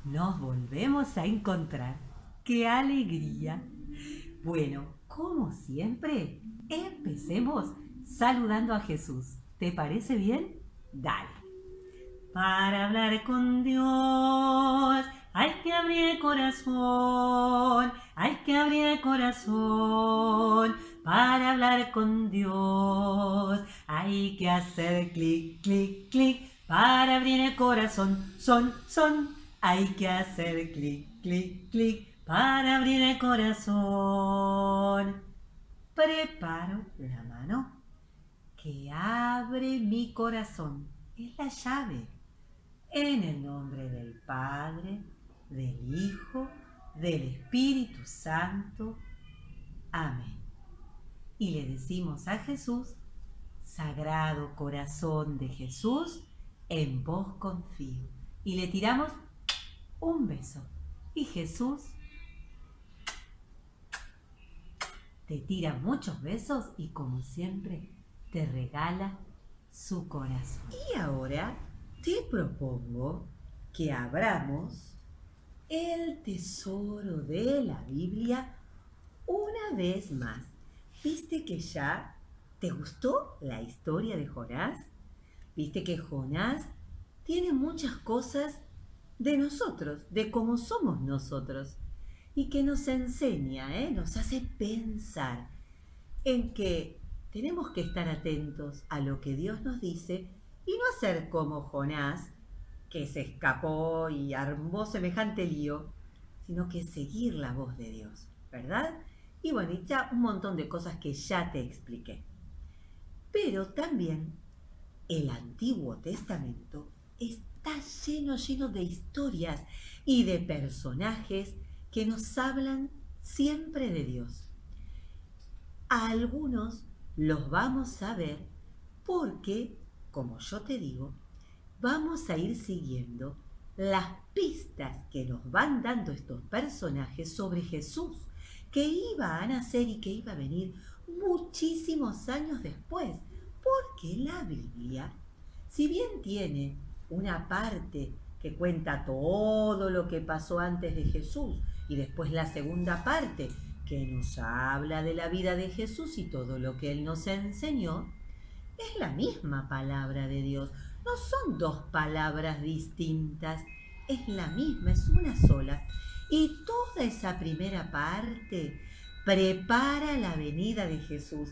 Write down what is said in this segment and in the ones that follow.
nos volvemos a encontrar. ¡Qué alegría! Bueno, como siempre, empecemos saludando a Jesús. ¿Te parece bien? Dale. Para hablar con Dios hay que abrir el corazón, hay que abrir el corazón. Para hablar con Dios hay que hacer clic, clic, clic. Para abrir el corazón, son. Hay que hacer clic, clic, clic. Para abrir el corazón. Preparo la mano que abre mi corazón. Es la llave. En el nombre del Padre, del Hijo, del Espíritu Santo. Amén. Y le decimos a Jesús: Sagrado Corazón de Jesús, en vos confío. Y le tiramos un beso. Y Jesús te tira muchos besos y, como siempre, te regala su corazón. Y ahora te propongo que abramos el tesoro de la Biblia una vez más. ¿Viste que ya te gustó la historia de Jonás? ¿Viste que Jonás tiene muchas cosas de nosotros, de cómo somos nosotros? Y que nos enseña, nos hace pensar en que tenemos que estar atentos a lo que Dios nos dice y no hacer como Jonás, que se escapó y armó semejante lío, sino que seguir la voz de Dios, ¿verdad? Y bueno, y ya un montón de cosas que ya te expliqué. Pero también el Antiguo Testamento está lleno de historias y de personajes que nos hablan siempre de Dios. A algunos los vamos a ver porque, como yo te digo, vamos a ir siguiendo las pistas que nos van dando estos personajes sobre Jesús, que iba a nacer y que iba a venir muchísimos años después. Porque la Biblia, si bien tiene una parte que cuenta todo lo que pasó antes de Jesús y después la segunda parte que nos habla de la vida de Jesús y todo lo que Él nos enseñó, es la misma palabra de Dios. No son dos palabras distintas, es la misma, es una sola. Y toda esa primera parte prepara la venida de Jesús.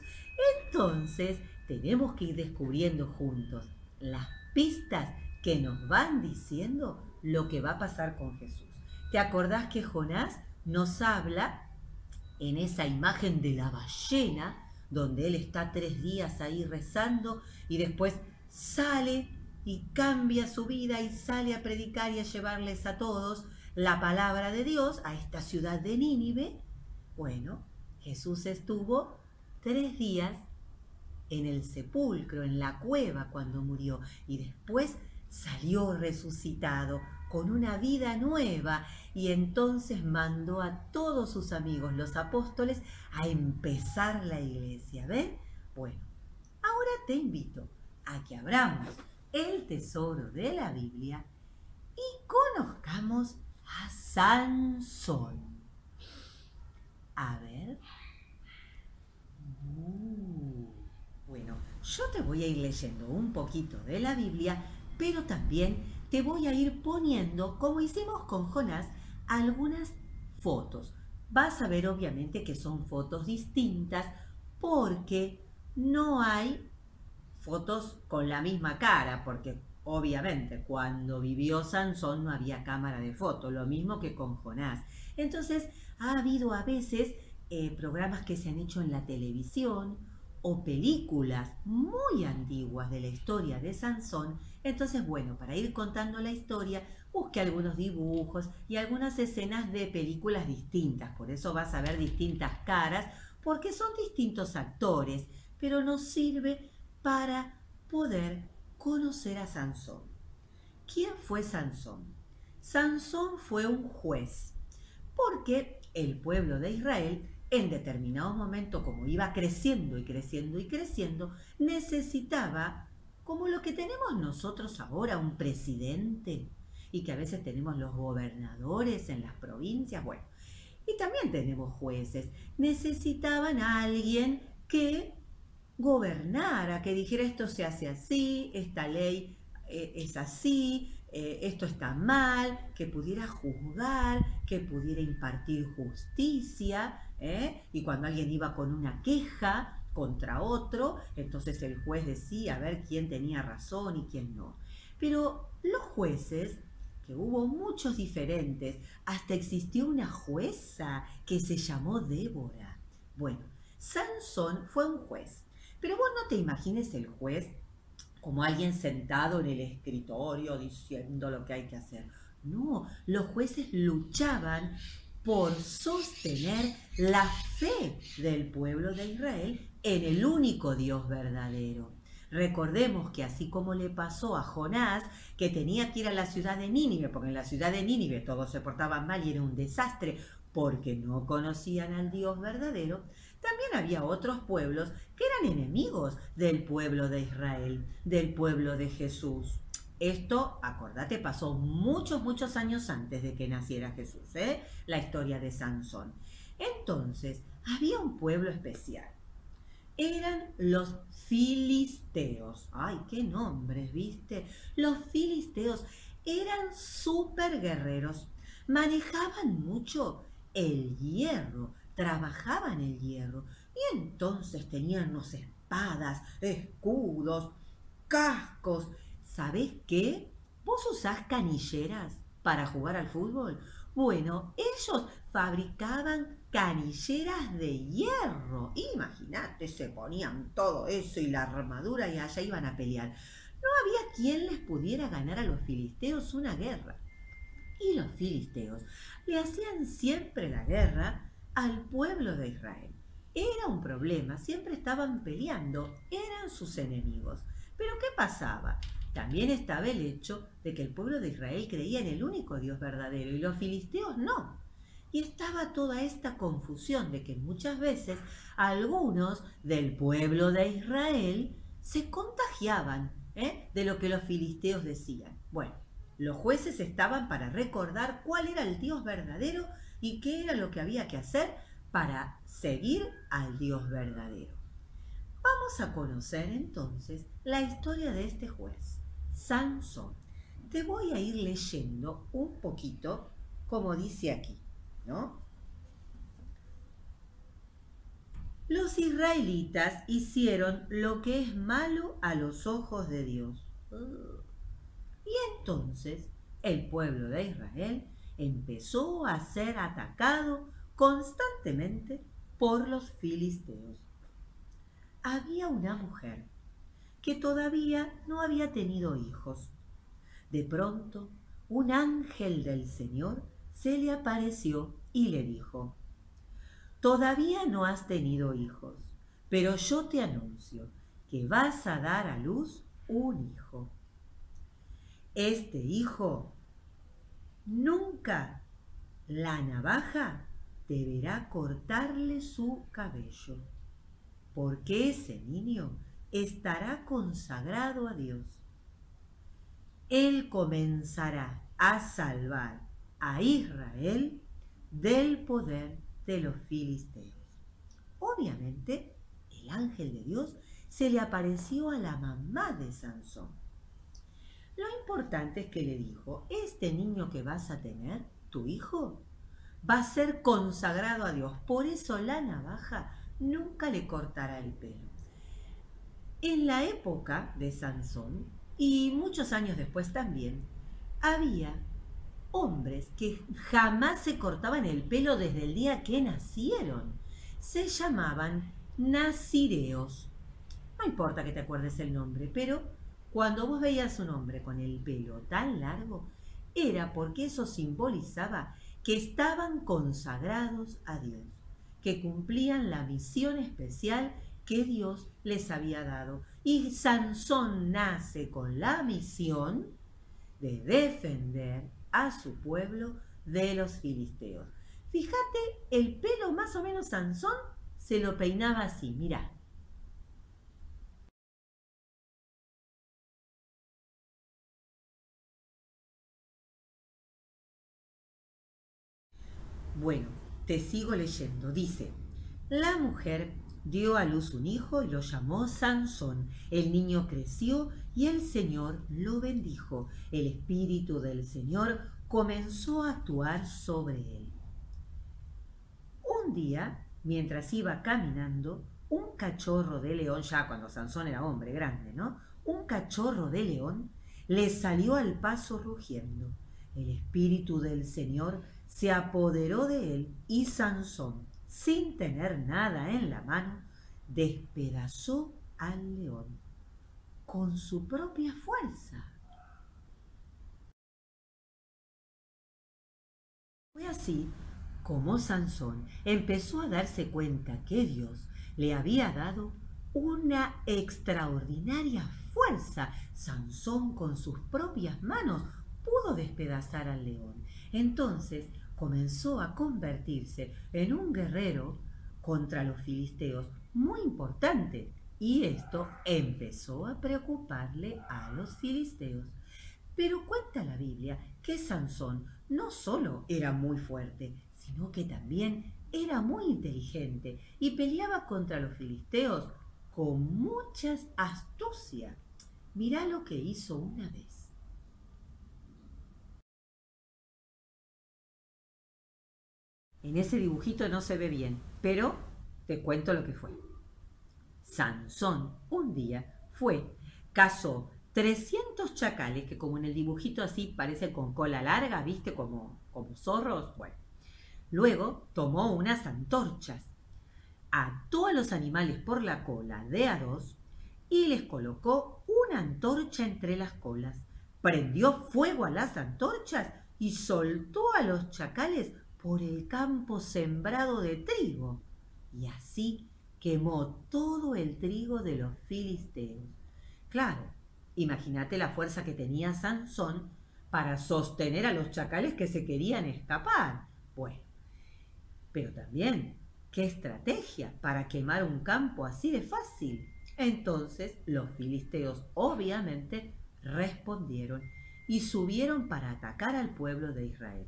Entonces tenemos que ir descubriendo juntos las pistas que nos van diciendo lo que va a pasar con Jesús. ¿Te acordás que Jonás nos habla en esa imagen de la ballena, donde él está 3 días ahí rezando y después sale y cambia su vida y sale a predicar y a llevarles a todos la palabra de Dios a esta ciudad de Nínive? Bueno, Jesús estuvo 3 días en el sepulcro, en la cueva cuando murió, y después salió resucitado con una vida nueva, y entonces mandó a todos sus amigos, los apóstoles, a empezar la iglesia. ¿Ven? Bueno, ahora te invito a que abramos el tesoro de la Biblia y conozcamos a Sansón. A ver. Bueno, yo te voy a ir leyendo un poquito de la Biblia, pero también te voy a ir poniendo, como hicimos con Jonás, algunas fotos. Vas a ver obviamente que son fotos distintas porque no hay fotos con la misma cara, porque obviamente cuando vivió Sansón no había cámara de foto, lo mismo que con Jonás. Entonces ha habido a veces programas que se han hecho en la televisión o películas muy antiguas de la historia de Sansón. Entonces, bueno, para ir contando la historia, busque algunos dibujos y algunas escenas de películas distintas. Por eso vas a ver distintas caras, porque son distintos actores, pero nos sirve para poder conocer a Sansón. ¿Quién fue Sansón? Sansón fue un juez, porque el pueblo de Israel en determinado momento, como iba creciendo y creciendo y creciendo, necesitaba, como lo que tenemos nosotros ahora, un presidente. y que a veces tenemos los gobernadores en las provincias, bueno, y también tenemos jueces. Necesitaban a alguien que gobernara, que dijera esto se hace así, esta ley es así, esto está mal, que pudiera juzgar, que pudiera impartir justicia, y cuando alguien iba con una queja contra otro, entonces el juez decía a ver quién tenía razón y quién no. Pero los jueces, que hubo muchos diferentes, hasta existió una jueza que se llamó Débora. Bueno, Sansón fue un juez, pero vos no te imagines el juez como alguien sentado en el escritorio diciendo lo que hay que hacer. No, los jueces luchaban por sostener la fe del pueblo de Israel en el único Dios verdadero. Recordemos que así como le pasó a Jonás, que tenía que ir a la ciudad de Nínive, porque en la ciudad de Nínive todos se portaban mal y era un desastre, porque no conocían al Dios verdadero, también había otros pueblos que eran enemigos del pueblo de Israel, del pueblo de Jesús. Esto, acordate, pasó muchos años antes de que naciera Jesús, la historia de Sansón. Entonces, había un pueblo especial. Eran los filisteos. Ay, qué nombres, ¿viste? Los filisteos eran súper guerreros. Manejaban mucho el hierro, trabajaban el hierro. Y entonces tenían unas espadas, escudos, cascos. ¿Sabés qué? ¿Vos usás canilleras para jugar al fútbol? Bueno, ellos fabricaban canilleras de hierro. Imagínate, se ponían todo eso y la armadura y allá iban a pelear. No había quien les pudiera ganar a los filisteos una guerra. Y los filisteos le hacían siempre la guerra al pueblo de Israel. Era un problema, siempre estaban peleando, eran sus enemigos. Pero ¿qué pasaba? También estaba el hecho de que el pueblo de Israel creía en el único Dios verdadero y los filisteos no. Y estaba toda esta confusión de que muchas veces algunos del pueblo de Israel se contagiaban de lo que los filisteos decían. Bueno, los jueces estaban para recordar cuál era el Dios verdadero y qué era lo que había que hacer para seguir al Dios verdadero. Vamos a conocer entonces la historia de este juez, Sansón. Te voy a ir leyendo un poquito como dice aquí, ¿no? Los israelitas hicieron lo que es malo a los ojos de Dios. Y entonces el pueblo de Israel empezó a ser atacado constantemente por los filisteos. Había una mujer que todavía no había tenido hijos. De pronto, un ángel del Señor se le apareció y le dijo: todavía no has tenido hijos, pero yo te anuncio que vas a dar a luz un hijo. Este hijo nunca la navaja deberá cortarle su cabello, porque ese niño estará consagrado a Dios. Él comenzará a salvar a Israel del poder de los filisteos. Obviamente, el ángel de Dios se le apareció a la mamá de Sansón. Lo importante es que le dijo: este niño que vas a tener, tu hijo, va a ser consagrado a Dios. Por eso la navaja nunca le cortará el pelo. En la época de Sansón, y muchos años después también, había hombres que jamás se cortaban el pelo desde el día que nacieron. Se llamaban nazireos. No importa que te acuerdes el nombre, pero cuando vos veías un hombre con el pelo tan largo, era porque eso simbolizaba que estaban consagrados a Dios, que cumplían la misión especial que Dios les había dado. Y Sansón nace con la misión de defender a su pueblo de los filisteos. Fíjate, el pelo más o menos Sansón se lo peinaba así, mirá. Bueno, te sigo leyendo. Dice, la mujer dio a luz un hijo y lo llamó Sansón. El niño creció y el Señor lo bendijo. El Espíritu del Señor comenzó a actuar sobre él. Un día, mientras iba caminando, un cachorro de león, ya cuando Sansón era hombre grande, ¿no? Un cachorro de león le salió al paso rugiendo. El Espíritu del Señor se apoderó de él y Sansón, sin tener nada en la mano, despedazó al león con su propia fuerza. Fue así como Sansón empezó a darse cuenta que Dios le había dado una extraordinaria fuerza. Sansón con sus propias manos pudo despedazar al león. Entonces comenzó a convertirse en un guerrero contra los filisteos muy importante, y esto empezó a preocuparle a los filisteos. Pero cuenta la Biblia que Sansón no solo era muy fuerte, sino que también era muy inteligente y peleaba contra los filisteos con mucha astucia. Mirá lo que hizo una vez. En ese dibujito no se ve bien, pero te cuento lo que fue. Sansón un día cazó 300 chacales, que como en el dibujito así parecen con cola larga, ¿viste? Como zorros. Bueno, luego tomó unas antorchas, ató a los animales por la cola de a dos y les colocó una antorcha entre las colas. Prendió fuego a las antorchas y soltó a los chacales por el campo sembrado de trigo. Y así quemó todo el trigo de los filisteos. Claro, imagínate la fuerza que tenía Sansón para sostener a los chacales que se querían escapar. Bueno, pero también, ¿qué estrategia para quemar un campo así de fácil? Entonces los filisteos obviamente respondieron y subieron para atacar al pueblo de Israel.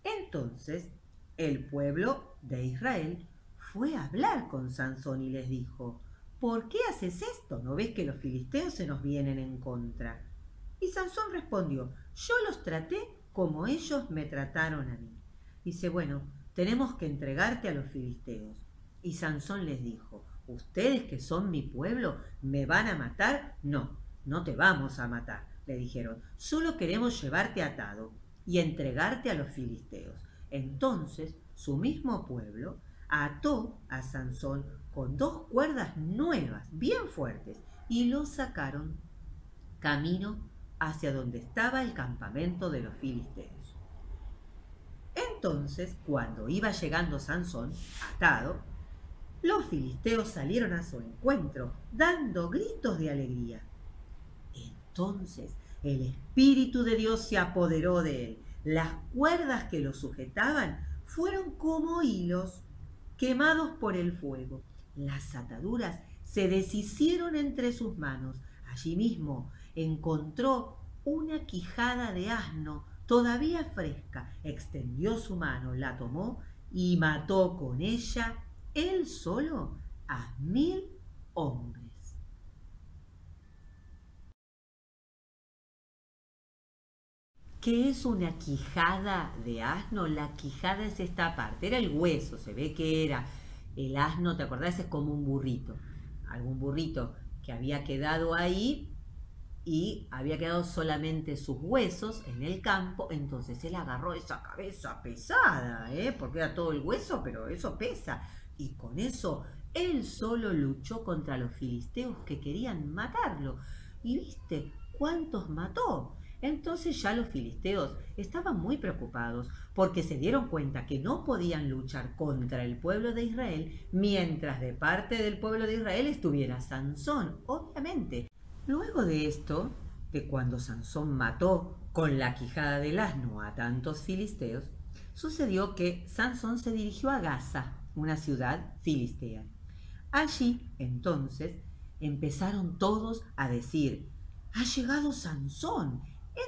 Entonces el pueblo de Israel fue a hablar con Sansón y les dijo, ¿por qué haces esto? ¿No ves que los filisteos se nos vienen en contra? Y Sansón respondió, yo los traté como ellos me trataron a mí. Dice, bueno, tenemos que entregarte a los filisteos. Y Sansón les dijo, ¿ustedes que son mi pueblo me van a matar? No, no te vamos a matar, le dijeron, solo queremos llevarte atado y entregarte a los filisteos. Entonces su mismo pueblo ató a Sansón con 2 cuerdas nuevas, bien fuertes, y lo sacaron camino hacia donde estaba el campamento de los filisteos. Entonces, cuando iba llegando Sansón, atado, los filisteos salieron a su encuentro, dando gritos de alegría. Entonces el Espíritu de Dios se apoderó de él. Las cuerdas que lo sujetaban fueron como hilos quemados por el fuego. Las ataduras se deshicieron entre sus manos. Allí mismo encontró una quijada de asno todavía fresca. Extendió su mano, la tomó y mató con ella, él solo, a 1000 hombres. ¿Qué es una quijada de asno? La quijada es esta parte, era el hueso, se ve que era el asno, ¿te acordás? Es como un burrito, algún burrito que había quedado ahí y había quedado solamente sus huesos en el campo, entonces él agarró esa cabeza pesada, porque era todo el hueso, pero eso pesa, y con eso él solo luchó contra los filisteos que querían matarlo. ¿Y viste cuántos mató? Entonces ya los filisteos estaban muy preocupados porque se dieron cuenta que no podían luchar contra el pueblo de Israel mientras de parte del pueblo de Israel estuviera Sansón, obviamente. Luego de esto, de cuando Sansón mató con la quijada del asno a tantos filisteos, sucedió que Sansón se dirigió a Gaza, una ciudad filistea. Allí, entonces, empezaron todos a decir, ha llegado Sansón.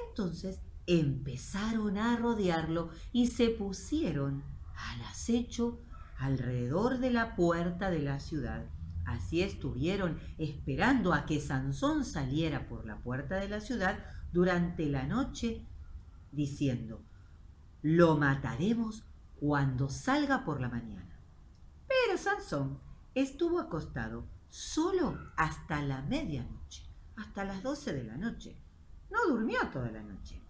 Entonces empezaron a rodearlo y se pusieron al acecho alrededor de la puerta de la ciudad. Así estuvieron esperando a que Sansón saliera por la puerta de la ciudad durante la noche, diciendo: lo mataremos cuando salga por la mañana. Pero Sansón estuvo acostado solo hasta la medianoche, hasta las 12 de la noche. No durmió toda la noche.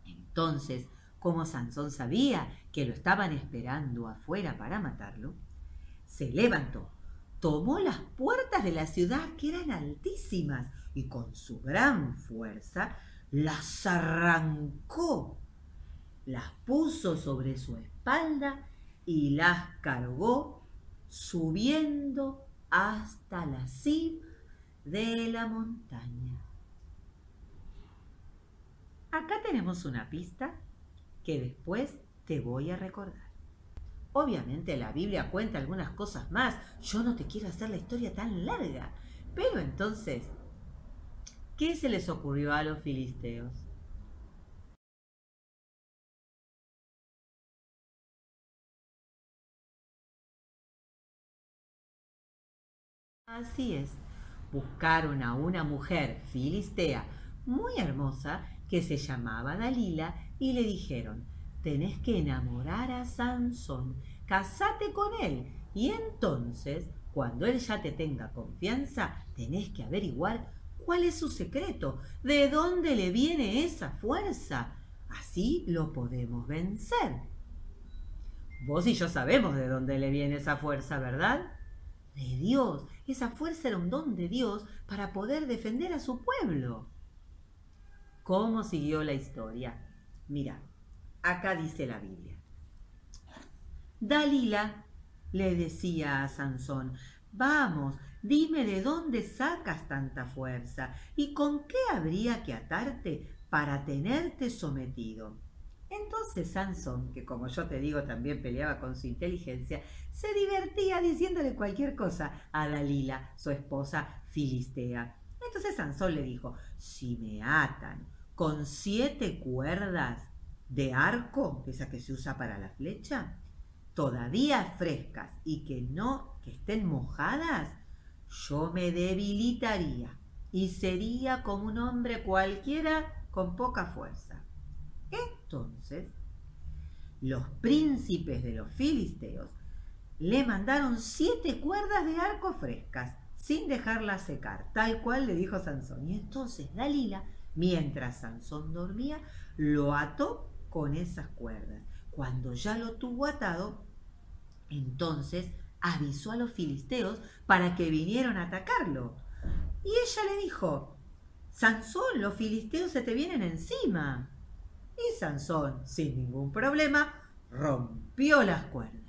Entonces, como Sansón sabía que lo estaban esperando afuera para matarlo, se levantó, tomó las puertas de la ciudad, que eran altísimas, y con su gran fuerza las arrancó, las puso sobre su espalda y las cargó subiendo hasta la cima de la montaña. Acá tenemos una pista que después te voy a recordar. Obviamente la Biblia cuenta algunas cosas más. Yo no te quiero hacer la historia tan larga. Pero entonces, ¿qué se les ocurrió a los filisteos? Así es, buscaron a una mujer filistea muy hermosa que se llamaba Dalila y le dijeron: tenés que enamorar a Sansón, casate con él y entonces, cuando él ya te tenga confianza, tenés que averiguar cuál es su secreto, de dónde le viene esa fuerza. Así lo podemos vencer. Vos y yo sabemos de dónde le viene esa fuerza, ¿verdad? De Dios. Esa fuerza era un don de Dios para poder defender a su pueblo. ¿Cómo siguió la historia? Mira, acá dice la Biblia. Dalila le decía a Sansón: vamos, dime de dónde sacas tanta fuerza y con qué habría que atarte para tenerte sometido. Entonces Sansón, que como yo te digo también peleaba con su inteligencia, se divertía diciéndole cualquier cosa a Dalila, su esposa filistea. Entonces Sansón le dijo: si me atan con 7 cuerdas de arco, esa que se usa para la flecha, todavía frescas y que estén mojadas, yo me debilitaría y sería como un hombre cualquiera con poca fuerza. Entonces, los príncipes de los filisteos le mandaron 7 cuerdas de arco frescas, sin dejarlas secar, tal cual le dijo Sansón. Y entonces Dalila, mientras Sansón dormía, lo ató con esas cuerdas. Cuando ya lo tuvo atado, entonces avisó a los filisteos para que vinieran a atacarlo. Y ella le dijo: Sansón, los filisteos se te vienen encima. Y Sansón, sin ningún problema, rompió las cuerdas.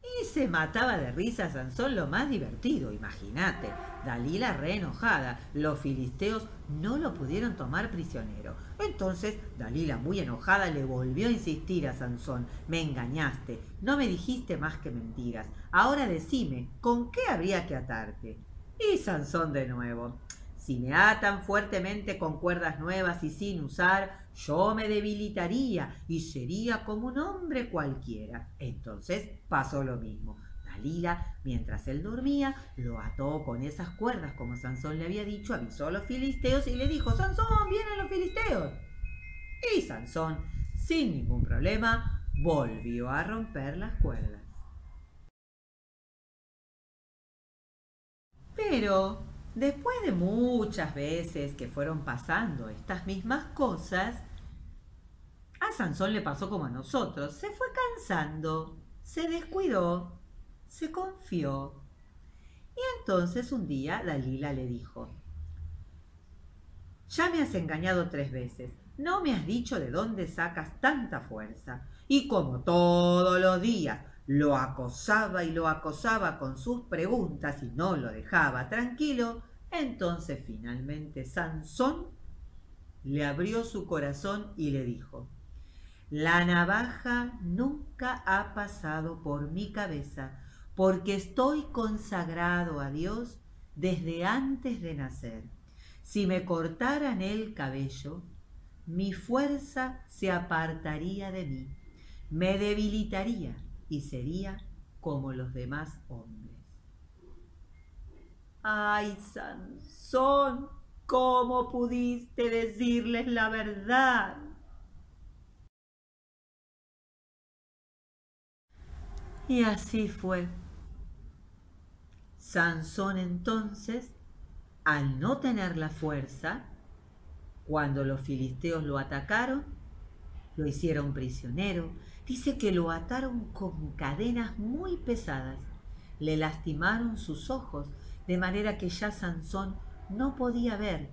Y se mataba de risa Sansón, lo más divertido, imagínate. Dalila re enojada, los filisteos no lo pudieron tomar prisionero. Entonces Dalila, muy enojada, le volvió a insistir a Sansón: me engañaste, no me dijiste más que mentiras. Ahora decime, ¿con qué habría que atarte? Y Sansón de nuevo: si me atan fuertemente con cuerdas nuevas y sin usar, yo me debilitaría y sería como un hombre cualquiera. Entonces pasó lo mismo. Dalila, mientras él dormía, lo ató con esas cuerdas como Sansón le había dicho, avisó a los filisteos y le dijo: Sansón, vienen los filisteos. Y Sansón, sin ningún problema, volvió a romper las cuerdas. Pero después de muchas veces que fueron pasando estas mismas cosas, a Sansón le pasó como a nosotros: se fue cansando, se descuidó, se confió. Y entonces un día Dalila le dijo: ya me has engañado 3 veces, no me has dicho de dónde sacas tanta fuerza. Y como todos los días lo acosaba y lo acosaba con sus preguntas y no lo dejaba tranquilo, entonces finalmente Sansón le abrió su corazón y le dijo: la navaja nunca ha pasado por mi cabeza, porque estoy consagrado a Dios desde antes de nacer. Si me cortaran el cabello, mi fuerza se apartaría de mí, me debilitaría y sería como los demás hombres. ¡Ay, Sansón! ¿Cómo pudiste decirles la verdad? Y así fue. Sansón entonces, al no tener la fuerza, cuando los filisteos lo atacaron, lo hicieron prisionero. Dice que lo ataron con cadenas muy pesadas. Le lastimaron sus ojos, de manera que ya Sansón no podía ver.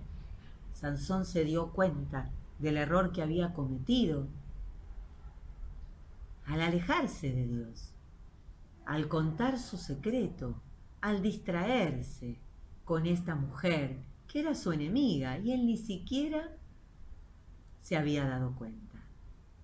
Sansón se dio cuenta del error que había cometido al alejarse de Dios, al contar su secreto, al distraerse con esta mujer que era su enemiga y él ni siquiera se había dado cuenta.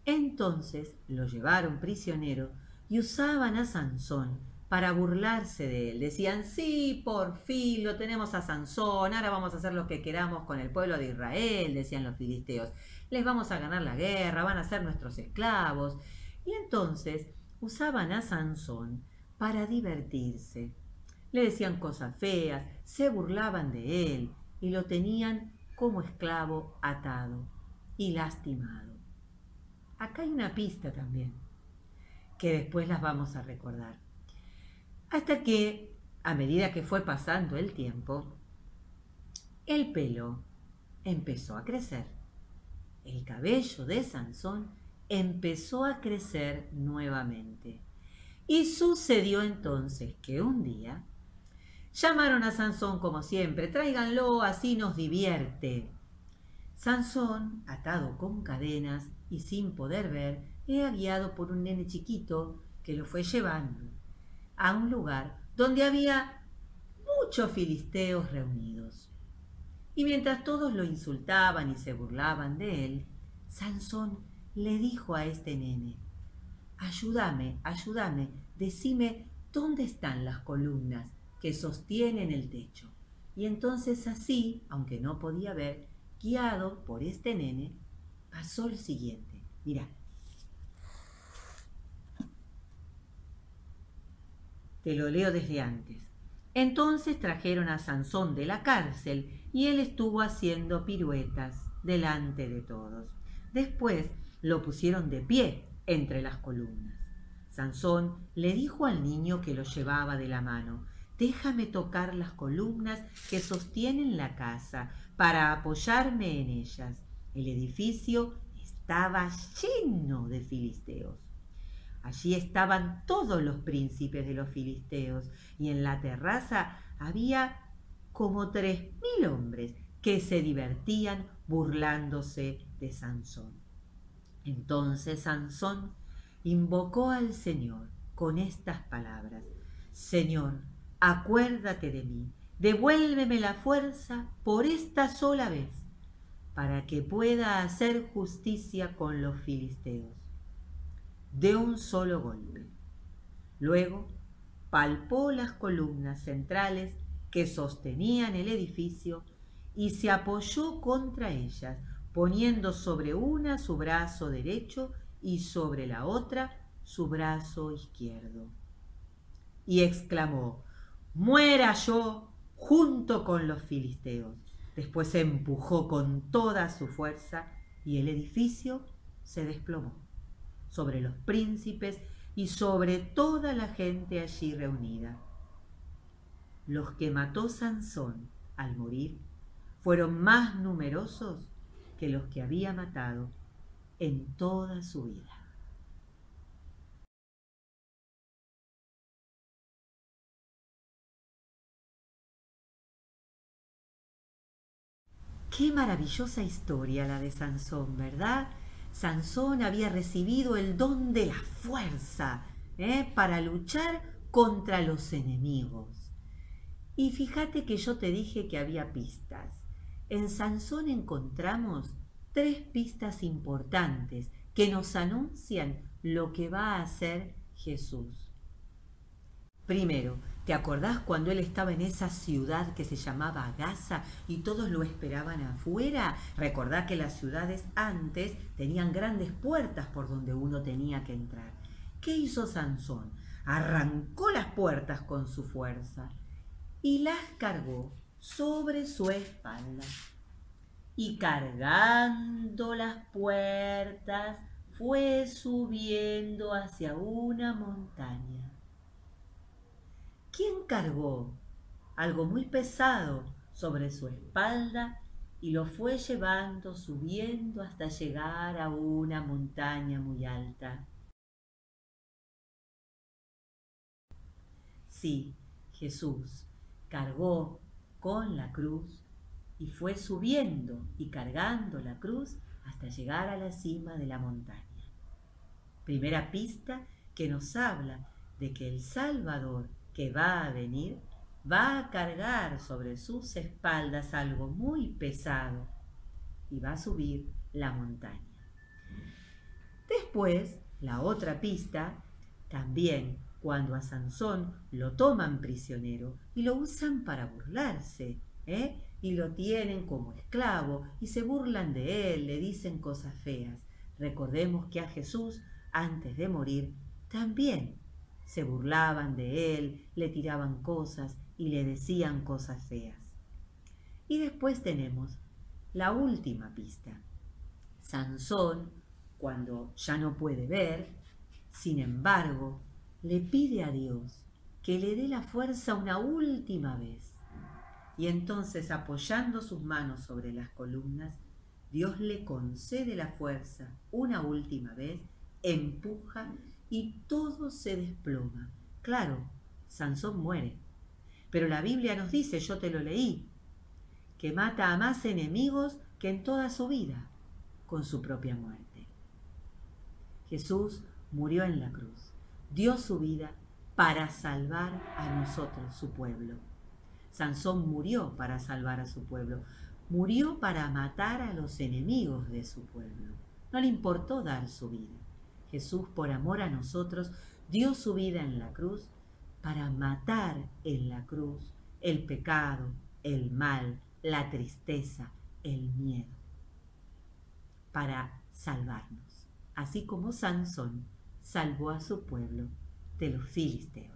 Entonces lo llevaron prisionero y usaban a Sansón para burlarse de él. Decían, sí, por fin lo tenemos a Sansón, ahora vamos a hacer lo que queramos con el pueblo de Israel, decían los filisteos. Les vamos a ganar la guerra, van a ser nuestros esclavos. Y entonces usaban a Sansón para divertirse. Le decían cosas feas, se burlaban de él y lo tenían como esclavo atado y lastimado. Acá hay una pista también, que después las vamos a recordar. Hasta que, a medida que fue pasando el tiempo, el pelo empezó a crecer. El cabello de Sansón empezó a crecer nuevamente. Y sucedió entonces que un día llamaron a Sansón como siempre, tráiganlo, así nos divierte. Sansón, atado con cadenas y sin poder ver, era guiado por un nene chiquito que lo fue llevando a un lugar donde había muchos filisteos reunidos. Y mientras todos lo insultaban y se burlaban de él, Sansón le dijo a este nene, ayúdame, ayúdame, decime dónde están las columnas que sostienen el techo. Y entonces así, aunque no podía ver, guiado por este nene, pasó el siguiente. Mirá. Te lo leo desde antes. Entonces trajeron a Sansón de la cárcel y él estuvo haciendo piruetas delante de todos. Después lo pusieron de pie entre las columnas. Sansón le dijo al niño que lo llevaba de la mano, déjame tocar las columnas que sostienen la casa para apoyarme en ellas. El edificio estaba lleno de filisteos. Allí estaban todos los príncipes de los filisteos y en la terraza había como 3000 hombres que se divertían burlándose de Sansón. Entonces Sansón invocó al Señor con estas palabras, Señor, acuérdate de mí, devuélveme la fuerza por esta sola vez, para que pueda hacer justicia con los filisteos. De un solo golpe. Luego palpó las columnas centrales que sostenían el edificio y se apoyó contra ellas, poniendo sobre una su brazo derecho y sobre la otra su brazo izquierdo. Y exclamó, muera yo junto con los filisteos. Después se empujó con toda su fuerza y el edificio se desplomó sobre los príncipes y sobre toda la gente allí reunida. Los que mató Sansón al morir fueron más numerosos que los que había matado en toda su vida. Qué maravillosa historia la de Sansón, ¿verdad? Sansón había recibido el don de la fuerza para luchar contra los enemigos. Y fíjate que yo te dije que había pistas. En Sansón encontramos 3 pistas importantes que nos anuncian lo que va a hacer Jesús. Primero, ¿te acordás cuando él estaba en esa ciudad que se llamaba Gaza y todos lo esperaban afuera? Recordá que las ciudades antes tenían grandes puertas por donde uno tenía que entrar. ¿Qué hizo Sansón? Arrancó las puertas con su fuerza y las cargó sobre su espalda. Y cargando las puertas fue subiendo hacia una montaña. ¿Quién cargó algo muy pesado sobre su espalda y lo fue llevando, subiendo hasta llegar a una montaña muy alta? Sí, Jesús cargó con la cruz y fue subiendo y cargando la cruz hasta llegar a la cima de la montaña. Primera pista que nos habla de que el Salvador que va a venir va a cargar sobre sus espaldas algo muy pesado y va a subir la montaña. Después, la otra pista, también cuando a Sansón lo toman prisionero y lo usan para burlarse, y lo tienen como esclavo y se burlan de él, le dicen cosas feas. Recordemos que a Jesús, antes de morir, también se burlaban de él, le tiraban cosas y le decían cosas feas. Y después tenemos la última pista. Sansón, cuando ya no puede ver, sin embargo, le pide a Dios que le dé la fuerza una última vez. Y entonces, apoyando sus manos sobre las columnas, Dios le concede la fuerza una última vez, empuja y todo se desploma. Claro, Sansón muere. Pero la Biblia nos dice, yo te lo leí, que mata a más enemigos que en toda su vida con su propia muerte. Jesús murió en la cruz, dio su vida para salvar a nosotros, su pueblo. Sansón murió para salvar a su pueblo, murió para matar a los enemigos de su pueblo. No le importó dar su vida. Jesús, por amor a nosotros, dio su vida en la cruz para matar en la cruz el pecado, el mal, la tristeza, el miedo, para salvarnos, así como Sansón salvó a su pueblo de los filisteos.